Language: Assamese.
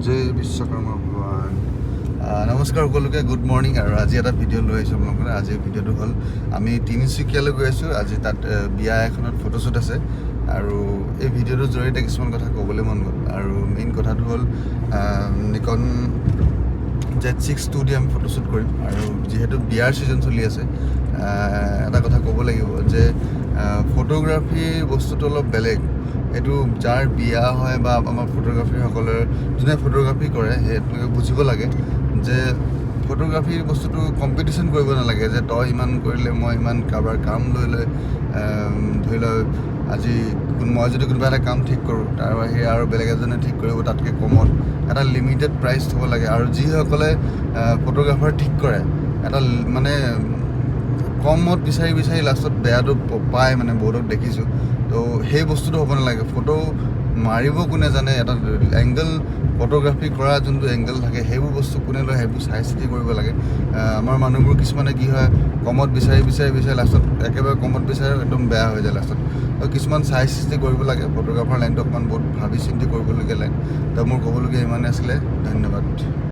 জয় বিশ্বকৰ্মা ভগৱান। নমস্কাৰ সকলোকে, গুড মৰ্ণিং। আৰু আজি এটা ভিডিঅ' লৈ আহিছোঁ আপোনালোকৰ। আজিৰ ভিডিঅ'টো হ'ল আমি তিনিচুকীয়ালৈ গৈ আছোঁ। আজি তাত বিয়া এখনত ফটোশ্বুট আছে আৰু এই ভিডিঅ'টোৰ জৰিয়তে কিছুমান কথা ক'বলৈ মন গ'ল। আৰু মেইন কথাটো হ'ল নিকন Z6 2 দি আমি ফটোশ্বুট কৰিম। আৰু যিহেতু বিয়াৰ ছিজন চলি আছে, এটা কথা ক'ব লাগিব যে ফটোগ্ৰাফী বস্তুটো অলপ বেলেগ। এইটো যাৰ বিয়া হয় বা আমাৰ ফটোগ্ৰাফীসকলৰ যোনে ফটোগ্ৰাফী কৰে সেইটোকে বুজিব লাগে যে ফটোগ্ৰাফী বস্তুটো কম্পিটিশ্যন কৰিব নালাগে যে তই ইমান কৰিলে মই ইমান, কাৰোবাৰ কাম লৈ ধৰি লওক আজি মই যদি কোনোবা এটা কাম ঠিক কৰোঁ তাৰ বাহিৰে আৰু বেলেগ এজনে ঠিক কৰিব তাতকৈ কমত, এটা লিমিটেড প্ৰাইচ থ'ব লাগে। আৰু যিসকলে ফটোগ্ৰাফাৰ ঠিক কৰে এটা মানে কমত বিচাৰি লাষ্টত বেয়াটো পায়, মানে বহুতক দেখিছোঁ। তো সেই বস্তুটো হ'ব নালাগে। ফটো মাৰিব কোনে জানে, এটা এংগল ফটোগ্ৰাফী কৰা যোনটো এংগল থাকে সেইবোৰ বস্তু কোনে লয় সেইবোৰ চাই চিতি কৰিব লাগে। আমাৰ মানুহবোৰ কিছুমানে কি হয়, কমত বিচাৰি লাষ্টত একেবাৰে কমত বিচাৰে একদম বেয়া হৈ যায় লাষ্টত। তো কিছুমান চাই চিতি কৰিব লাগে। ফটোগ্ৰাফাৰ লাইনটো অকণমান বহুত ভাবি চিন্তি কৰিবলগীয়া লাইন। তো মোৰ ক'বলগীয়া ইমানেই আছিলে। ধন্যবাদ।